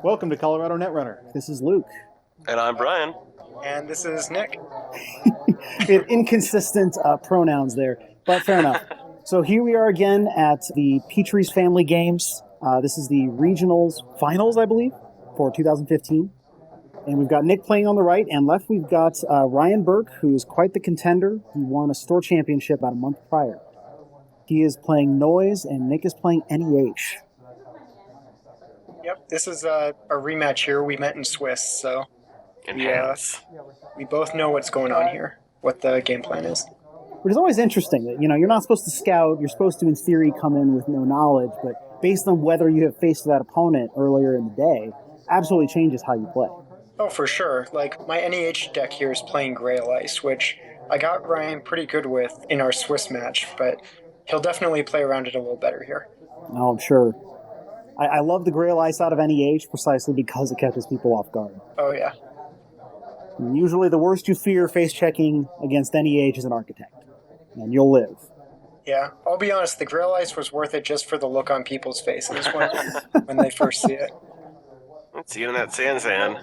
Welcome to Colorado Netrunner. This is Luke. And I'm Brian. And this is Nick. Inconsistent pronouns there, but fair enough. So here we are again at the Petrie's Family Games. This is the regionals finals, I believe, for 2015. And we've got Nick playing on the right, and left we've got Ryan Burke, who is quite the contender. He won a store championship about a month prior. He is playing Noise, and Nick is playing NEH. Yep, this is a rematch here. We met in Swiss, so we both know what's going on here, what the game plan is. Which is always interesting that, you're not supposed to scout. You're supposed to, in theory, come in with no knowledge, but based on whether you have faced that opponent earlier in the day, absolutely changes how you play. Oh, for sure. Like, my NEH deck here is playing Grail Ice, which I got Ryan pretty good with in our Swiss match, but he'll definitely play around it a little better here. Oh, I'm sure. I love the Grail Ice out of NEH precisely because it catches people off guard. Oh, yeah. And usually the worst you fear face-checking against NEH is an Architect, and you'll live. Yeah, I'll be honest, the Grail Ice was worth it just for the look on people's faces when they first see it. See it in that sand.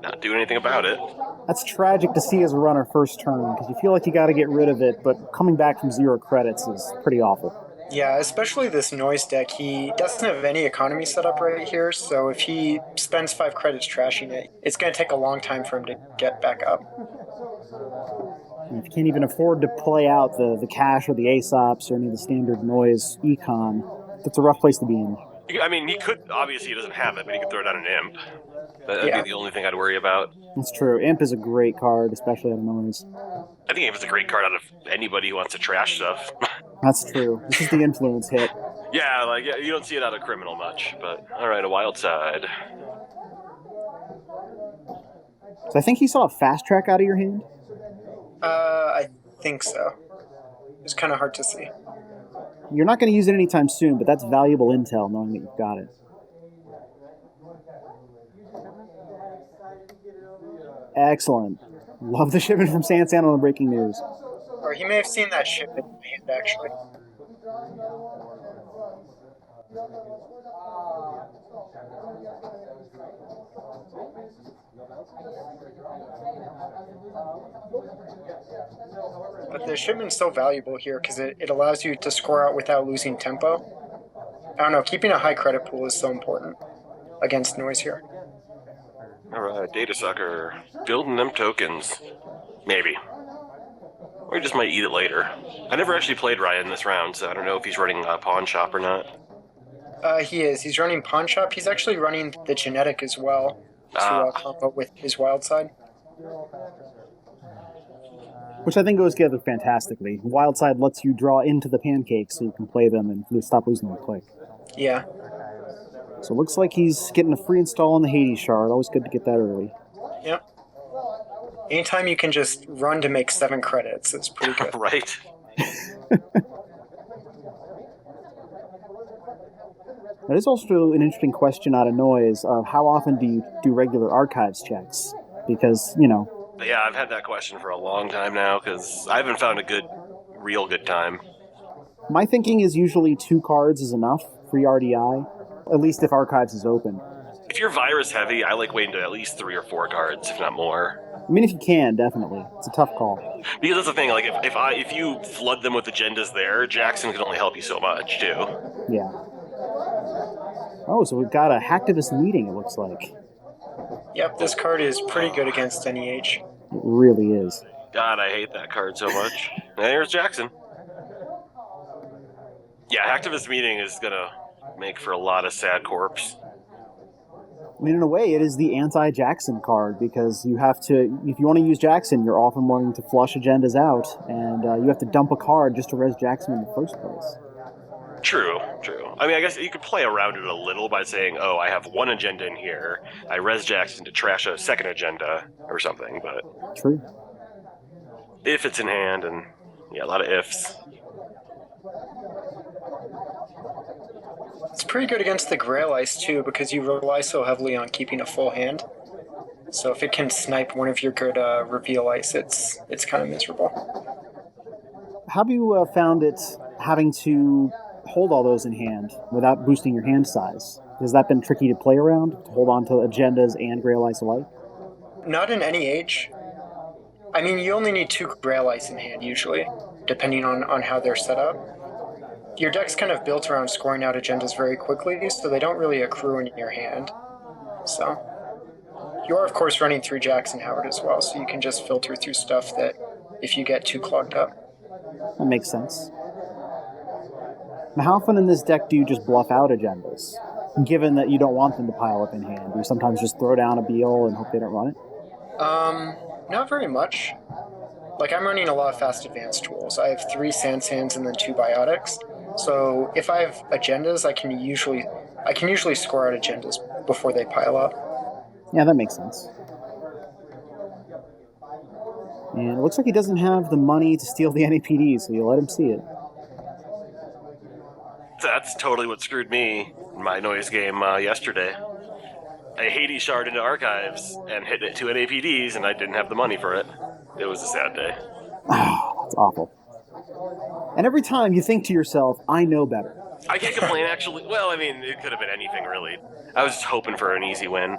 Not doing anything about it. That's tragic to see as a runner first turn, because you feel like you got to get rid of it, but coming back from 0 credits is pretty awful. Yeah, especially this Noise deck. He doesn't have any economy set up right here, so if he spends 5 credits trashing it, it's going to take a long time for him to get back up. And if you can't even afford to play out the cash or the ASOPs or any of the standard Noise econ, that's a rough place to be in. I mean, he could, obviously he doesn't have it, but he could throw down an Imp. That'd be the only thing I'd worry about. That's true. Imp is a great card, especially out of Noise. I think Imp is a great card out of anybody who wants to trash stuff. That's true. This is the influence hit. Yeah, you don't see it out of Criminal much, but alright, a Wild Side. So I think he saw a Fast Track out of your hand? I think so. It's kind of hard to see. You're not going to use it anytime soon, but that's valuable intel knowing that you've got it. Excellent. Love the shipment from Sansan on the breaking news. Or he may have seen that shipment in the hand, actually. But the shipment's so valuable here because it allows you to score out without losing tempo. I don't know, keeping a high credit pool is so important against Noise here. Alright, Data Sucker. Building them tokens. Maybe. Or he just might eat it later. I never actually played Ryan this round, so I don't know if he's running a Pawn Shop or not. He is. He's running Pawn Shop. He's actually running the Genetic as well to combo with his Wild Side. Which I think goes together fantastically. Wild Side lets you draw into the pancakes so you can play them and stop losing them quick. Yeah. So it looks like he's getting a free install on the Hades Shard. Always good to get that early. Yep. Anytime you can just run to make 7 credits, it's pretty good. Right. That is also an interesting question out of Noise of how often do you do regular archives checks? Because, Yeah, I've had that question for a long time now, because I haven't found a real good time. My thinking is usually 2 cards is enough, free RDI, at least if archives is open. If you're virus heavy, I like waiting to at least 3 or 4 cards, if not more. I mean, if you can, definitely. It's a tough call. Because that's the thing, like, if you flood them with agendas there, Jackson can only help you so much, too. Yeah. Oh, so we've got a hacktivist meeting, it looks like. Yep, this card is pretty good against NEH. It really is. God, I hate that card so much. And here's Jackson. Yeah, hacktivist meeting is gonna make for a lot of sad corpse. I mean, in a way, it is the anti-Jackson card, because you have to, if you want to use Jackson, you're often wanting to flush agendas out, and you have to dump a card just to res Jackson in the first place. True. I mean, I guess you could play around it a little by saying, oh, I have 1 agenda in here, I res Jackson to trash a 2nd agenda, or something, but... True. If it's in hand, and, yeah, a lot of ifs. It's pretty good against the Grail Ice, too, because you rely so heavily on keeping a full hand. So if it can snipe one of your good Reveal Ice, it's kind of miserable. How have you found it having to hold all those in hand without boosting your hand size? Has that been tricky to play around, to hold on to agendas and Grail Ice alike? Not in NEH. I mean, you only need 2 Grail Ice in hand, usually, depending on how they're set up. Your deck's kind of built around scoring out agendas very quickly, so they don't really accrue in your hand. So, you're, of course, running 3 Jacks and Howard as well, so you can just filter through stuff that if you get too clogged up. That makes sense. Now, how often in this deck do you just bluff out agendas? Given that you don't want them to pile up in hand, do you sometimes just throw down a Beal and hope they don't run it? Not very much. Like, I'm running a lot of fast advanced tools. I have 3 Sands and then 2 Biotics. So if I have agendas, I can usually score out agendas before they pile up. Yeah, that makes sense. And it looks like he doesn't have the money to steal the NAPD, so you let him see it. That's totally what screwed me in my noise game yesterday. I Hades shard into archives and hit it 2 NAPDs, and I didn't have the money for it. It was a sad day. That's awful. And every time you think to yourself, I know better. I can't complain, actually. Well, I mean, it could have been anything, really. I was just hoping for an easy win.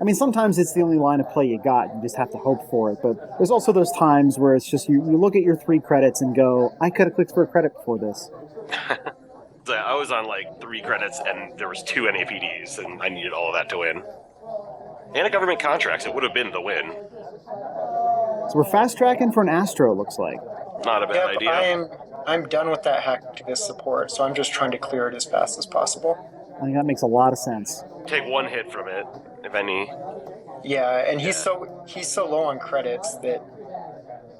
I mean, sometimes it's the only line of play you got. You just have to hope for it. But there's also those times where it's just you look at your 3 credits and go, I could have clicked for a credit before this. So I was on like 3 credits, and there was 2 NAPDs, and I needed all of that to win. And a government contract, so it would have been the win. So we're fast tracking for an Astro, it looks like. Not a bad idea. I'm done with that hacktivist support, so I'm just trying to clear it as fast as possible. I think that makes a lot of sense. Take 1 hit from it, if any. Yeah, and he's so low on credits that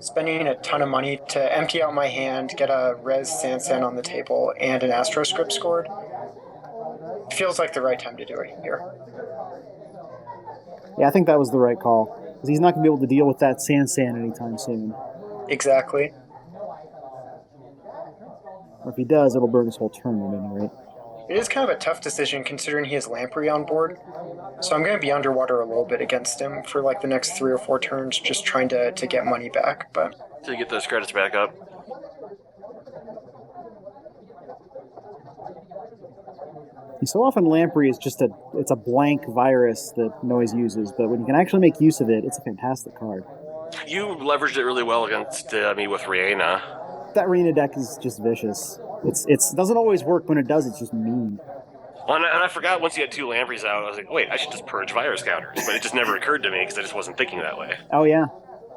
spending a ton of money to empty out my hand, get a Res Sansan on the table, and an Astro script scored feels like the right time to do it here. Yeah, I think that was the right call. Because he's not going to be able to deal with that Sansan anytime soon. Exactly. Or if he does, it'll burn his whole turn at any rate. It is kind of a tough decision considering he has Lamprey on board. So I'm going to be underwater a little bit against him for like the next 3 or 4 turns, just trying to get money back. But To get those credits back up. So often Lamprey is just it's a blank virus that Noise uses, but when you can actually make use of it, it's a fantastic card. You leveraged it really well against me with Rihanna. That Rena deck is just vicious. It doesn't always work. When it does, it's just mean. Well, and I forgot once you had 2 Lampreys out, I was like, wait, I should just purge virus counters. But it just never occurred to me because I just wasn't thinking that way. Oh yeah,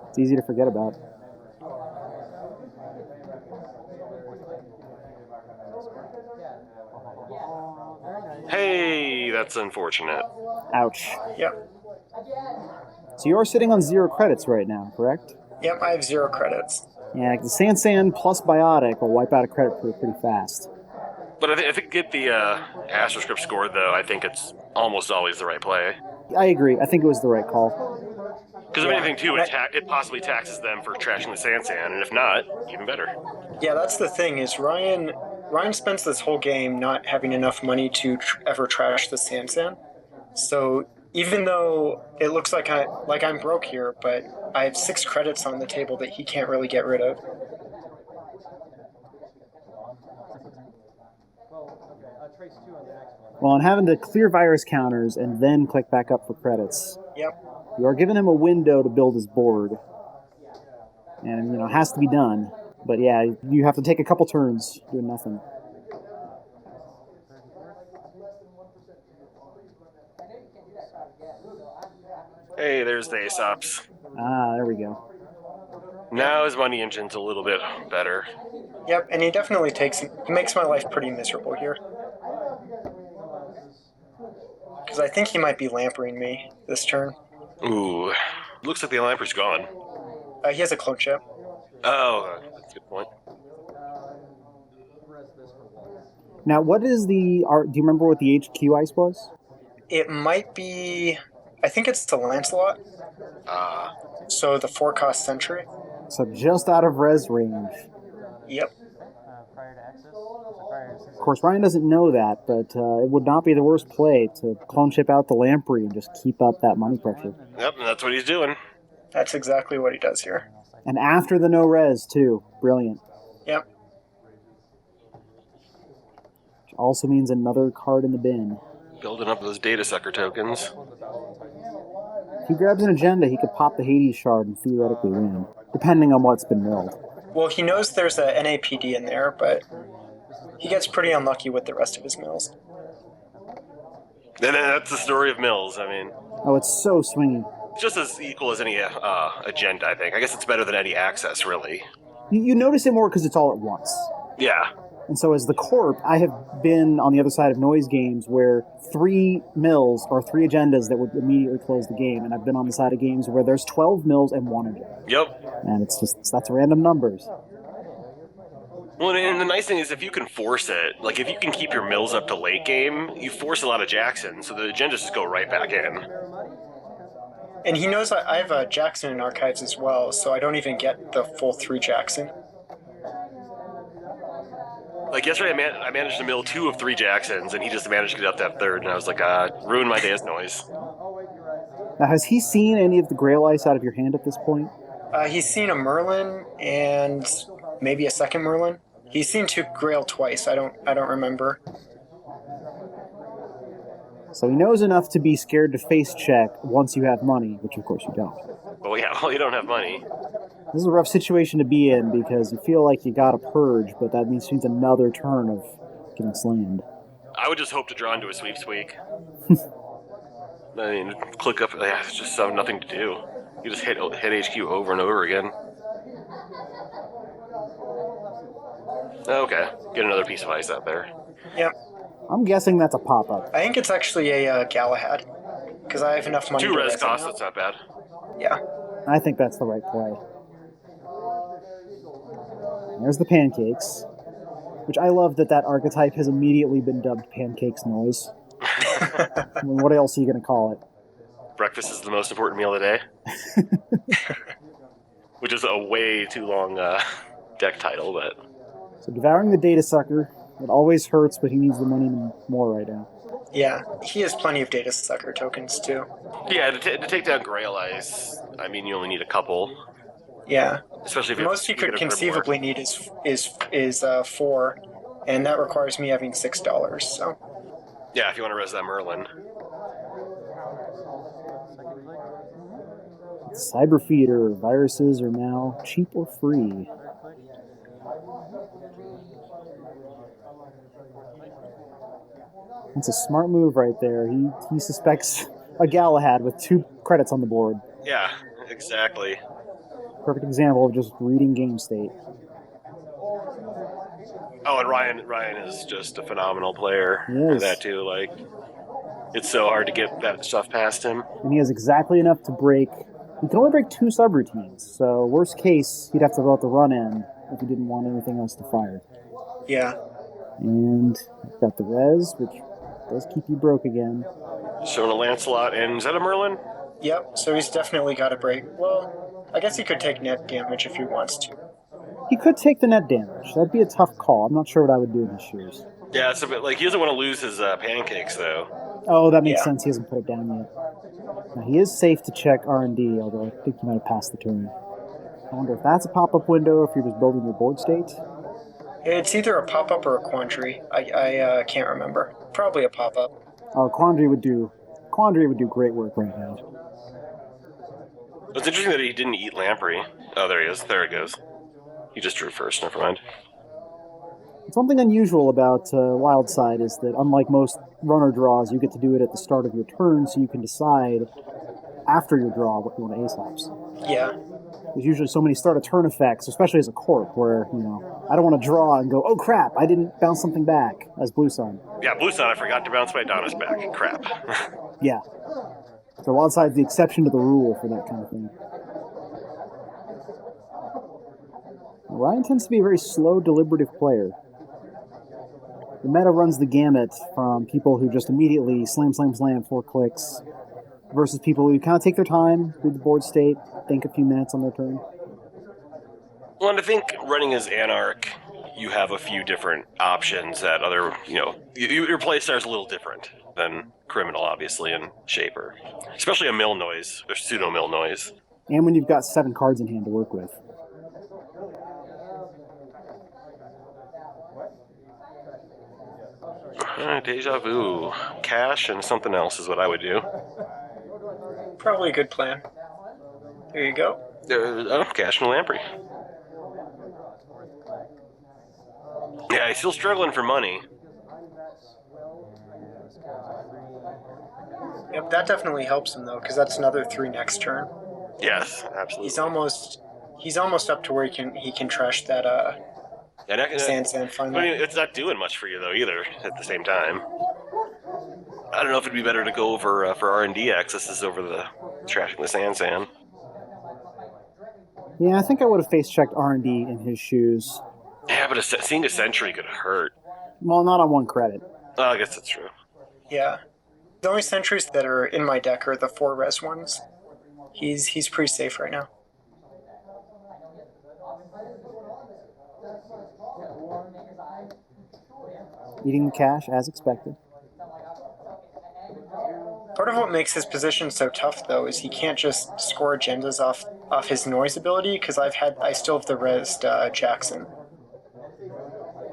it's easy to forget about. Hey, that's unfortunate. Ouch. yep. So you're sitting on 0 credits right now, correct? Yep, I have 0 credits. Yeah, the Sansan plus Biotic will wipe out a credit pool pretty fast. But I think get the Astroscript scored, though, I think it's almost always the right play. I agree. I think it was the right call. Because if anything, too, it possibly taxes them for trashing the Sansan, and if not, even better. Yeah, that's the thing, is Ryan spends this whole game not having enough money to ever trash the Sansan. So even though it looks like I'm broke here, but I have 6 credits on the table that he can't really get rid of. Well, and having to clear virus counters and then click back up for credits. Yep. You are giving him a window to build his board. And, it has to be done. But yeah, you have to take a couple turns doing nothing. Hey, there's the Aesops. Ah, there we go. Now his money engine's a little bit better. Yep, and he definitely makes my life pretty miserable here. Because I think he might be lampering me this turn. Ooh, looks like the Lamprey's gone. He has a clone chip. Oh, that's a good point. Now, what is do you remember what the HQ ice was? It might be, I think it's the Lancelot. So the 4-cost Sentry. So just out of res range. Yep. Of course, Ryan doesn't know that, but it would not be the worst play to clone chip out the Lamprey and just keep up that money pressure. Yep, and that's what he's doing. That's exactly what he does here. And after the no res, too. Brilliant. Yep. Which also means another card in the bin. Building up those data sucker tokens. If he grabs an agenda, he could pop the Hades shard and theoretically win, depending on what's been milled. Well, he knows there's a NAPD in there, but he gets pretty unlucky with the rest of his mills. And that's the story of mills. I mean, Oh, it's so swingy. just as equal as any agenda, I think. I guess it's better than any access, really. You notice it more because it's all at once. Yeah. And so as the Corp, I have been on the other side of noise games where 3 mills or 3 agendas that would immediately close the game, and I've been on the side of games where there's 12 mills and 1 agenda. Yep. And that's random numbers. Well, and the nice thing is if you can force it, like if you can keep your mills up to late game, you force a lot of Jackson, so the agendas just go right back in. And he knows I have a Jackson in archives as well, so I don't even get the full 3 Jackson. Like yesterday, I managed to mill 2 of 3 Jacksons, and he just managed to get up that 3rd, and I was like, ruined my day's noise. Now, has he seen any of the Grail Ice out of your hand at this point? He's seen a Merlin and maybe a second Merlin. He's seen 2 Grail twice. I don't remember. So he knows enough to be scared to face check once you have money, which of course you don't. Well, yeah, well, you don't have money. This is a rough situation to be in because you feel like you got a purge, but that means another turn of getting slammed. I would just hope to draw into a sweep squeak. I mean, click up, it's just nothing to do. You just hit HQ over and over again. Okay, get another piece of ice out there. Yep. I'm guessing that's a pop-up. I think it's actually a Galahad, because I have enough money 2 to res res cost, him that's not bad. out. Yeah. I think that's the right play. There's the pancakes, which I love that archetype has immediately been dubbed Pancakes Noise. I mean, what else are you going to call it? Breakfast is the most important meal of the day. Which is a way too long deck title, but... So devouring the data sucker, it always hurts, but he needs the money more right now. Yeah, he has plenty of data sucker tokens too. Yeah, to take down Grail Ice, I mean, you only need a couple. Yeah. Especially if The most you could conceivably need is 4, and that requires me having $6. So. Yeah, if you want to res that Merlin. Cyber Feeder, viruses are now cheap or free. That's a smart move right there. He suspects a Galahad with 2 credits on the board. Yeah, exactly. Perfect example of just reading game state. Oh, and Ryan is just a phenomenal player for that too. Like, it's so hard to get that stuff past him. And he has exactly enough to break. He can only break 2 subroutines, so worst case, he'd have to go out the run end if he didn't want anything else to fire. Yeah. And we've got the res, which does keep you broke again. Showing a Lancelot, and is that a Merlin? Yep, so he's definitely got a break. Well, I guess he could take net damage if he wants to. He could take the net damage. That'd be a tough call. I'm not sure what I would do in his shoes. Yeah, it's a bit like he doesn't want to lose his pancakes, though. Oh, that makes sense. He hasn't put it down yet. Now, he is safe to check R&D, although I think he might have passed the turn. I wonder if that's a pop-up window or if you're just building your board state. It's either a pop-up or a quandary. I can't remember. Probably a pop-up. Oh, Quandary would do great work right now. It's interesting that he didn't eat Lamprey. Oh, there he is. There it goes. He just drew first. Never mind. Something unusual about Wildside is that, unlike most runner draws, you get to do it at the start of your turn, so you can decide after your draw what you want to ace-hops. Yeah. There's usually so many start-of-turn effects, especially as a corp, where, I don't want to draw and go, oh crap, I didn't bounce something back, as Blue Sun. Yeah, Blue Sun, I forgot to bounce my Donna's back. Crap. Yeah. So Wildside's the exception to the rule for that kind of thing. Ryan tends to be a very slow, deliberative player. The meta runs the gamut from people who just immediately slam, 4 clicks, versus people who kind of take their time, read the board state, think a few minutes on their turn. Well, and I think running as Anarch, you have a few different options that other, your play style is a little different than Criminal, obviously, and Shaper. Especially a mill noise, or pseudo-mill noise. And when you've got 7 cards in hand to work with. Deja vu. Cash and something else is what I would do. Probably a good plan. There you go. Cash and lamprey. Yeah, he's still struggling for money. Yep, that definitely helps him though, because that's another 3 next turn. Yes, absolutely. He's almost up to where he can trash that sand But finally. it's not doing much for you though either. At the same time, I don't know if it'd be better to go over for R&D accesses over the trashing the sand. Yeah, I think I would have face-checked R&D in his shoes. Yeah, but seeing a sentry could hurt. Well, not on 1 credit. Oh, I guess that's true. Yeah. The only sentries that are in my deck are the 4 res ones. He's pretty safe right now. Eating the cash, as expected. Part of what makes his position so tough, though, is he can't just score agendas off his noise ability, because I still have the resed Jackson.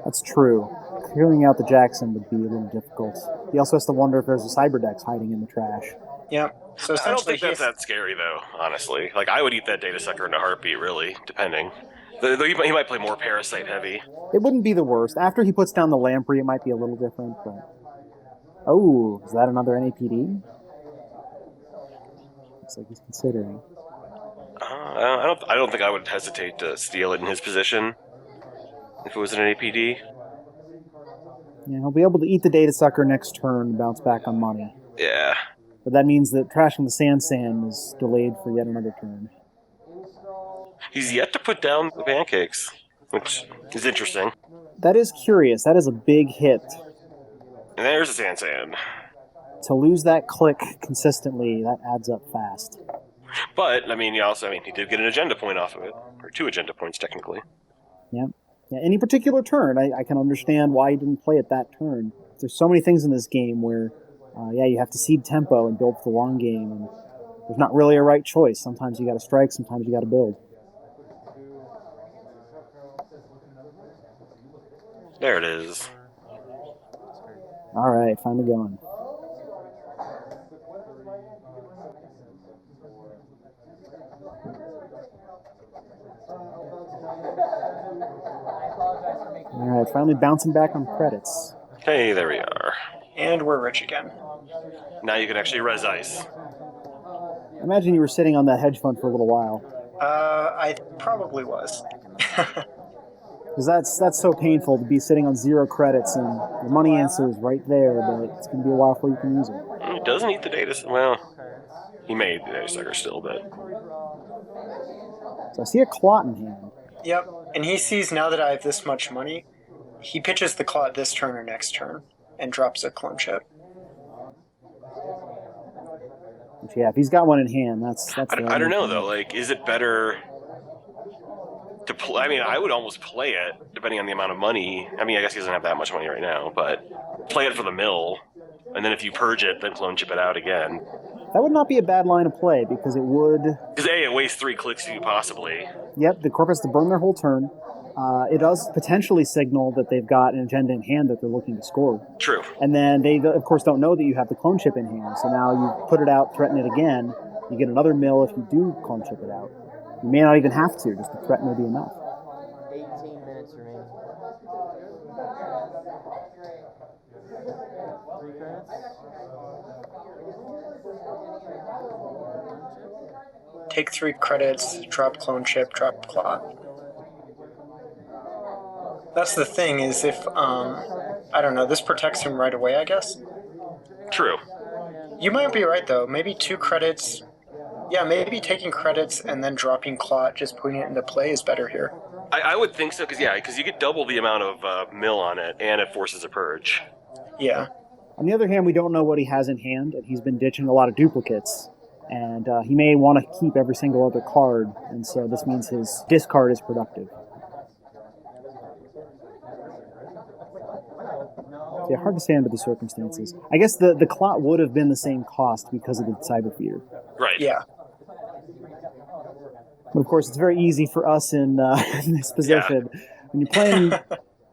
That's true. Clearing out the Jackson would be a little difficult. He also has to wonder if there's a Cyberdex hiding in the trash. Yeah. So I don't think that's that scary, though, honestly. Like, I would eat that data sucker in a heartbeat, really, depending. Though he might play more Parasite heavy. It wouldn't be the worst. After he puts down the Lamprey, it might be a little different, but... Oh, is that another NAPD? Looks like he's considering. I don't think I would hesitate to steal it in his position if it was an NAPD. Yeah, he'll be able to eat the data sucker next turn and bounce back on money. Yeah. But that means that trashing the sand is delayed for yet another turn. He's yet to put down the pancakes, which is interesting. That is curious. That is a big hit. And there's a sand. To lose that click consistently, that adds up fast. But, he did get an agenda point off of it. Or 2 agenda points, technically. Yeah. Any particular turn, I can understand why he didn't play it that turn. There's so many things in this game where, you have to seed tempo and build for the long game, and there's not really a right choice. Sometimes you gotta strike, sometimes you gotta build. There it is. Alright, finally going. Alright, finally bouncing back on credits. Hey, there we are. And we're rich again. Now you can actually res ice. I imagine you were sitting on that hedge fund for a little while. I probably was. Because that's so painful to be sitting on 0 credits and the money answer is right there, but it's going to be a while before you can use it. He doesn't eat the data. Well, he may eat the data sucker still, but... So I see a clot in hand. Yep, and he sees now that I have this much money, he pitches the clot this turn or next turn and drops a clone chip. Which, yeah, if he's got one in hand, that's I don't know, though. Like, is it better to play? I would almost play it, depending on the amount of money. I guess he doesn't have that much money right now, but play it for the mill, and then if you purge it, then clone chip it out again. That would not be a bad line of play, because it would... Because it wastes 3 clicks to you, possibly. Yep, the Corp has to burn their whole turn. It does potentially signal that they've got an agenda in hand that they're looking to score. True. And then they, of course, don't know that you have the clone chip in hand, so now you put it out, threaten it again, you get another mill if you do clone chip it out. You may not even have to, just the threat may be enough. 18 minutes remaining. 3 credits. Take 3 credits, drop clone chip, drop clot. That's the thing, is if, I don't know, this protects him right away, I guess? True. You might be right, though. Maybe 2 credits... Yeah, maybe taking credits and then dropping clot, just putting it into play is better here. I would think so, because you get double the amount of mill on it, and it forces a purge. Yeah. On the other hand, we don't know what he has in hand, and he's been ditching a lot of duplicates. And he may want to keep every single other card, and so this means his discard is productive. Yeah, hard to say under the circumstances. I guess the clot would have been the same cost because of the cyber feeder. Right. Yeah. But of course, it's very easy for us in this position. Yeah. When you're playing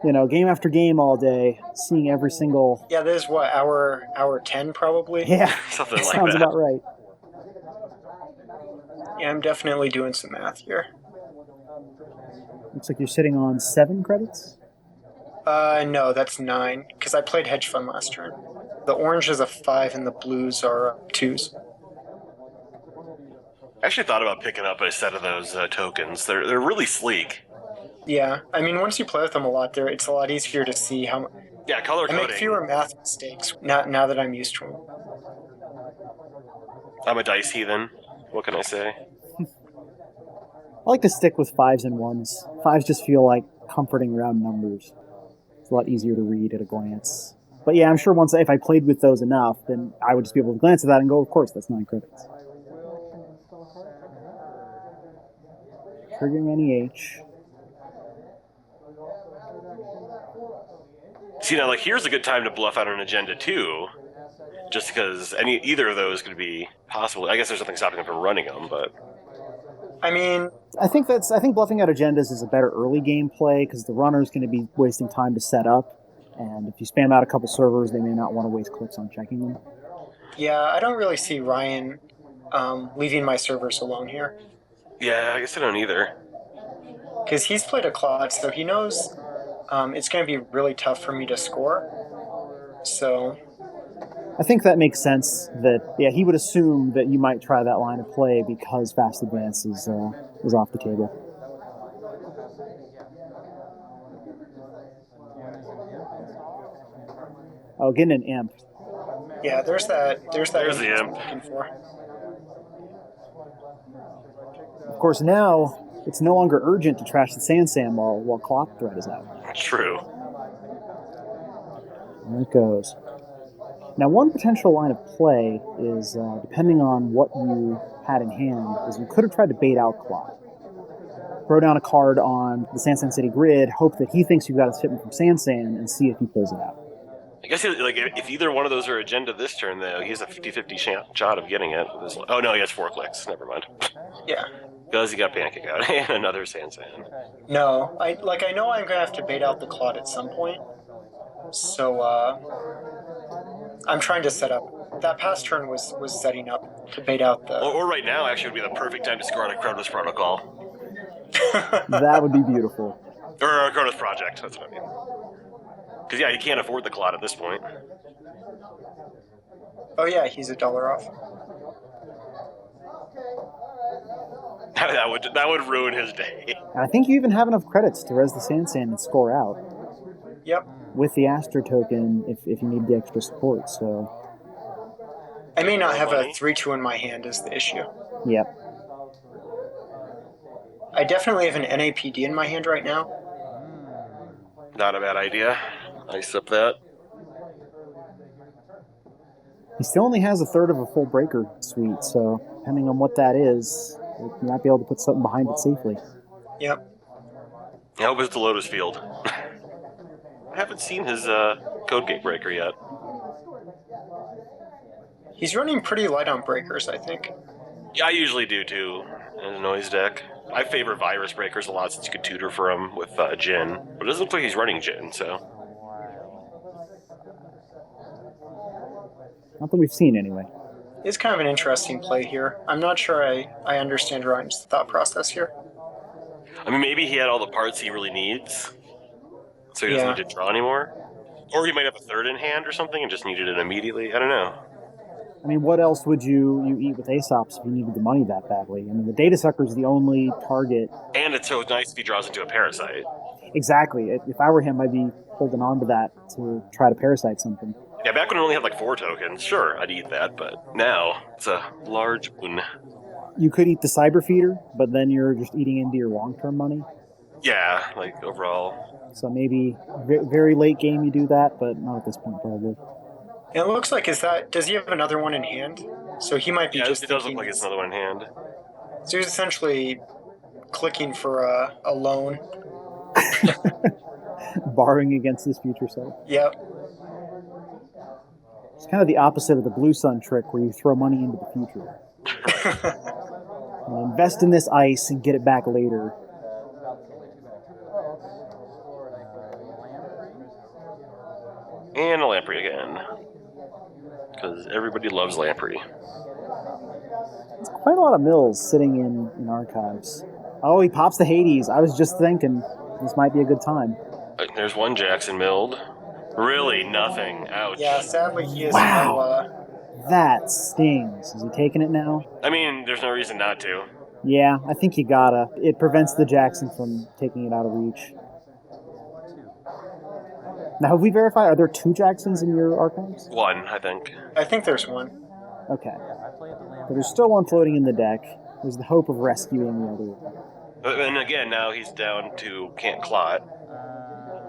game after game all day, seeing every single. Yeah, this is what, hour 10 probably? Yeah, Something like sounds that. about right. Yeah, I'm definitely doing some math here. Looks like you're sitting on 7 credits. No, that's 9, because I played hedge fund last turn. The orange is a 5 and the blues are 2s. I actually thought about picking up a set of those tokens. They're really sleek. Yeah, I mean, once you play with them a lot, it's a lot easier to see how. Yeah, color I make coding. fewer math mistakes now that I'm used to them. I'm a dice heathen. What can I say? I like to stick with 5s and 1s. 5s just feel like comforting round numbers. It's a lot easier to read at a glance. But yeah, I'm sure if I played with those enough, then I would just be able to glance at that and go, of course, that's 9 credits. Triggering NEH. See, now, like, here's a good time to bluff out an agenda, too. Just because either of those could be possible. I guess there's nothing stopping them from running them, but... I mean... I think bluffing out agendas is a better early game play, because the runner's going to be wasting time to set up, and if you spam out a couple servers, they may not want to waste clicks on checking them. Yeah, I don't really see Ryan leaving my servers alone here. Yeah, I guess I don't either. Because he's played a Claude, so he knows it's going to be really tough for me to score. So... I think that makes sense that, he would assume that you might try that line of play because fast advance is off the table. Oh, getting an imp. Yeah, there's that There's the I'm imp. looking for. Of course, now it's no longer urgent to trash the Sansan while clock threat is out. True. There it goes. Now, one potential line of play is, depending on what you had in hand, is you could have tried to bait out Clock. Throw down a card on the Sansan City grid, hope that he thinks you've got a shipment from Sansan, and see if he pulls it out. I guess if either one of those are agenda this turn, though, he has a 50-50 shot of getting it. Oh, no, he has 4 clicks. Never mind. Yeah. Because he got Pancake out and another Sansan. No, I know I'm going to have to bait out the Claude at some point. So, I'm trying to set up. That past turn was setting up to bait out the... Or right now, actually, would be the perfect time to score on a Kronos Protocol. That would be beautiful. Or a Kronos Project, that's what I mean. Because, yeah, he can't afford the Claude at this point. Oh, yeah, he's $1 off. That would ruin his day. And I think you even have enough credits to res the Sansan and score out. Yep. With the Aster token, if you need the extra support, so... I may not have a 3-2 in my hand is the issue. Yep. I definitely have an NAPD in my hand right now. Not a bad idea. I accept that. He still only has a third of a full breaker suite, so depending on what that is, you might be able to put something behind it safely. Yep. I hope it's the Lotus Field. I haven't seen his Code Gate Breaker yet. He's running pretty light on breakers, I think. Yeah, I usually do too, in a noise deck. I favor Virus Breakers a lot since you could tutor for him with Jin. But it doesn't look like he's running Jin, so... Not that we've seen, anyway. It's kind of an interesting play here. I'm not sure I understand Ryan's thought process here. I mean, maybe he had all the parts he really needs, so he doesn't need to draw anymore. Or he might have a third in hand or something and just needed it immediately. I don't know. I mean, what else would you eat with Aesops if you needed the money that badly? I mean, the Data Sucker is the only target. And it's so nice if he draws into a Parasite. Exactly. If I were him, I'd be holding on to that to try to Parasite something. Yeah, back when it only had like 4 tokens, sure, I'd eat that, but now it's a large boon. You could eat the Cyber Feeder, but then you're just eating into your long-term money. Yeah, like overall. So maybe very late game you do that, but not at this point probably. It looks like, does he have another one in hand? So he might be just it does look like it's another one in hand. So he's essentially clicking for a loan. Borrowing against his future self. Yep. It's kind of the opposite of the Blue Sun trick where you throw money into the future. And invest in this ice and get it back later. And a Lamprey again. Because everybody loves Lamprey. There's quite a lot of mills sitting in archives. Oh, he pops the Hades. I was just thinking this might be a good time. There's one Jackson milled. Really, nothing. Ouch. Yeah, sadly he is Wow. That stings. Is he taking it now? I mean, there's no reason not to. Yeah, I think you gotta. It prevents the Jackson from taking it out of reach. Now, have we verified? Are there 2 Jacksons in your archives? One, I think. I think there's one. Okay. But there's still one floating in the deck. There's the hope of rescuing the other one. And again, now he's down to can't clot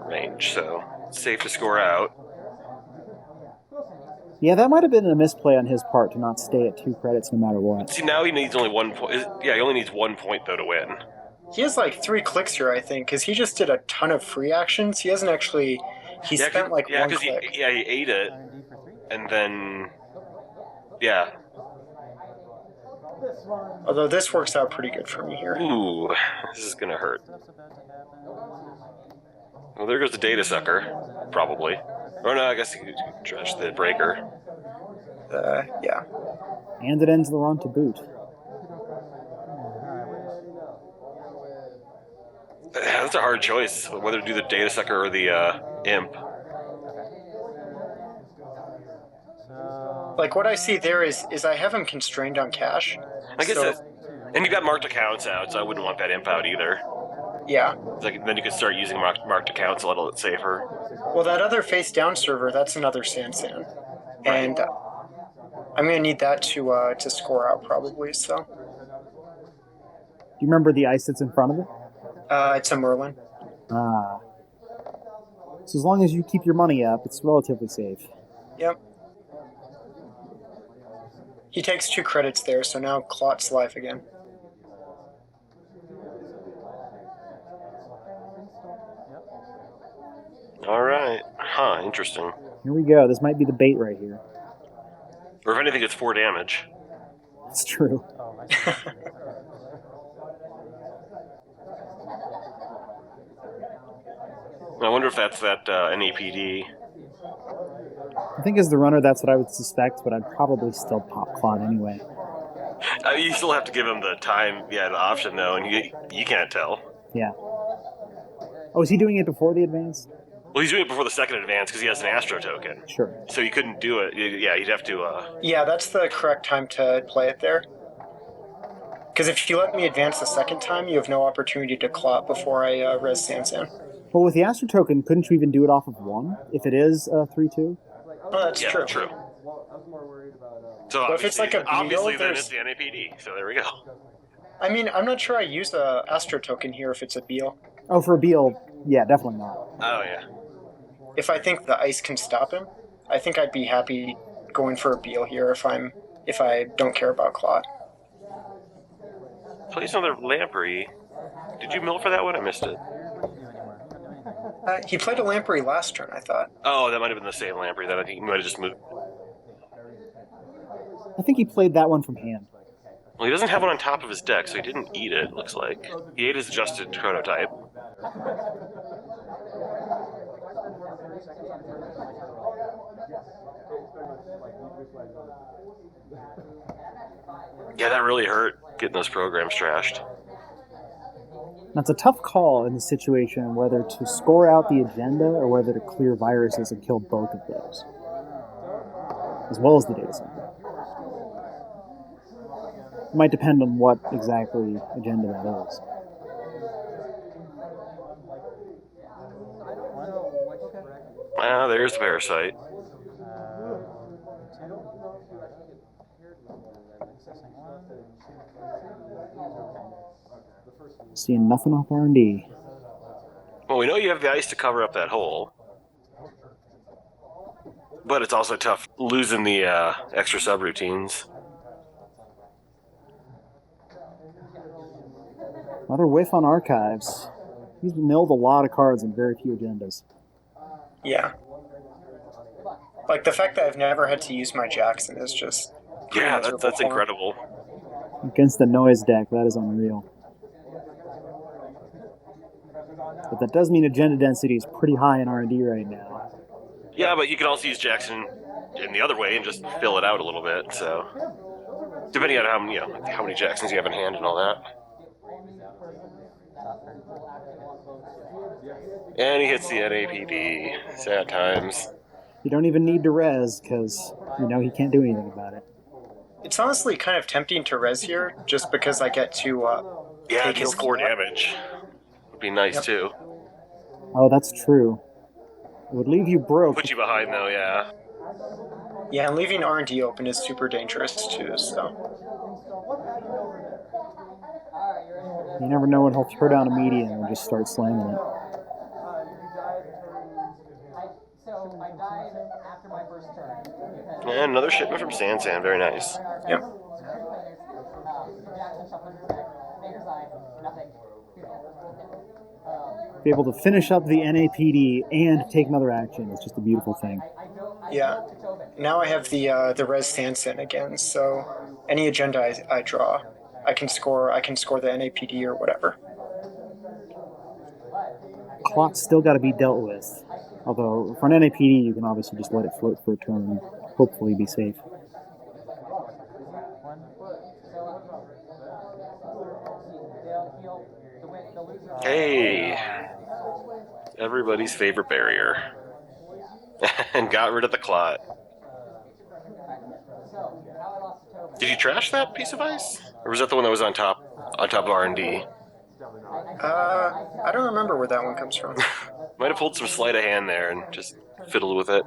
range, so it's safe to score out. Yeah, that might have been a misplay on his part to not stay at 2 credits no matter what. See, now he needs only 1 point. Yeah, he only needs 1 point, though, to win. He has like 3 clicks here, I think, because he just did a ton of free actions. He hasn't actually... He spent like 1 click. he ate it, and then... Yeah. Although this works out pretty good for me here. Ooh, this is gonna hurt. Well, there goes the data sucker, probably. Or no, I guess you could dredge the breaker. Yeah. And it ends the run to boot. That's a hard choice, whether to do the data sucker or the imp. Like what I see there is I have him constrained on cash. I guess so, and you got marked accounts out, so I wouldn't want that imp out either. Yeah. Like, then you could start using marked accounts a little bit safer. Well, that other face down server, that's another Sansan. And I'm going to need that to score out probably, so. Do you remember the ice that's in front of it? It's a Merlin. Ah. So as long as you keep your money up, it's relatively safe. Yep. He takes 2 credits there, so now Clot's live again. All right. Huh, interesting. Here we go. This might be the bait right here. Or if anything, it's 4 damage. It's true. I wonder if that's that NEPD. I think as the runner, that's what I would suspect, but I'd probably still pop Clot anyway. You still have to give him the time, the option, though, and you can't tell. Yeah. Oh, is he doing it before the advance? Well, he's doing it before the second advance because he has an Astro token. Sure. So you couldn't do it. Yeah, you'd have to... Yeah, that's the correct time to play it there. Because if you let me advance the second time, you have no opportunity to Clot before I res Sansan. Well, with the Astro token, couldn't you even do it off of 1 if it is 3-2? Oh, that's true. True. So Well, if it's like a obviously Beal, then there's- it's the NAPD. So there we go. I mean, I'm not sure I use the Astro token here if it's a Beal. Oh, for a Beal, yeah, definitely not. Oh yeah. If I think the ice can stop him, I think I'd be happy going for a Beal here if I don't care about Clot. Plays another Lamprey. Did you mill for that one? I missed it. He played a Lamprey last turn, I thought. Oh, that might have been the same Lamprey. Then I think he might have just moved. I think he played that one from hand. Well, he doesn't have one on top of his deck, so he didn't eat it. Looks like he ate his adjusted prototype. Yeah, that really hurt getting those programs trashed. Now, it's a tough call in this situation whether to score out the agenda or whether to clear viruses and kill both of those, as well as the data center. It might depend on what exactly agenda that is. Ah, there's the parasite. Seeing nothing off R&D. Well, we know you have the ice to cover up that hole. But it's also tough losing the extra subroutines. Another whiff on archives. He's milled a lot of cards and very few agendas. Yeah. Like, the fact that I've never had to use my Jackson is just... Yeah, that's incredible. Against the noise deck, that is unreal. But that does mean agenda density is pretty high in R&D right now. Yeah, but you can also use Jackson in the other way and just fill it out a little bit. So, depending on how many Jacksons you have in hand and all that. And he hits the NAPD. Sad times. You don't even need to res, because you know he can't do anything about it. It's honestly kind of tempting to res here, just because I get to Yeah, take deal his 4 flat. damage. Would be nice too. Oh, that's true. It would leave you broke. Put you behind though, yeah. Yeah, and leaving R&D open is super dangerous too, so. You never know when he'll throw down a median and just start slamming it. So I died after my first turn. And another shipment from Sansan, very nice. Yep. Be able to finish up the NAPD and take another action is just a beautiful thing. Yeah. Now I have the res Sanson again, so any agenda I draw, I can score the NAPD or whatever. Clock's still got to be dealt with. Although for an NAPD, you can obviously just let it float for a turn and hopefully be safe. Hey, everybody's favorite barrier. And got rid of the clot. Did you trash that piece of ice? Or was that the one that was on top of R&D? I don't remember where that one comes from. Might have pulled some sleight of hand there and just fiddled with it.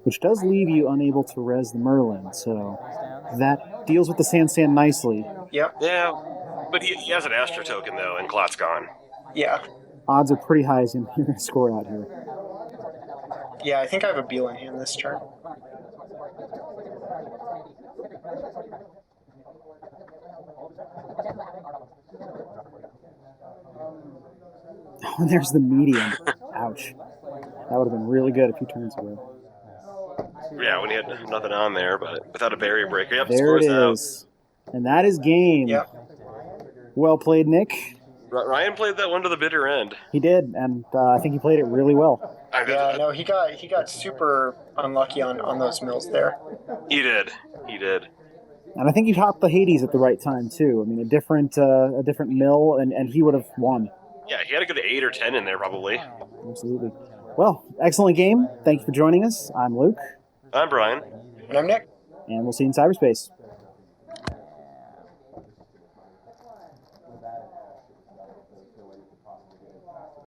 Which does leave you unable to res the Merlin, so that deals with the Sansan nicely. Yep. Yeah, but he has an Astro token though, and clot's gone. Yeah. Odds are pretty high as you're going to score out here. Yeah, I think I have a Beal in hand this turn. Oh, there's the medium. Ouch. That would have been really good a few turns ago. Yeah, when he had nothing on there, but without a barrier breaker. Yep, There it scores is. And that is game. Yep. Well played, Nick. out. Ryan played that one to the bitter end. He did, and I think he played it really well. Yeah, no, he got super unlucky on those mills there. He did. And I think he hopped the Hades at the right time, too. I mean, a different mill, and he would have won. Yeah, he had a good 8 or 10 in there probably. Absolutely. Well, excellent game. Thank you for joining us. I'm Luke. I'm Brian. And I'm Nick. And we'll see you in cyberspace.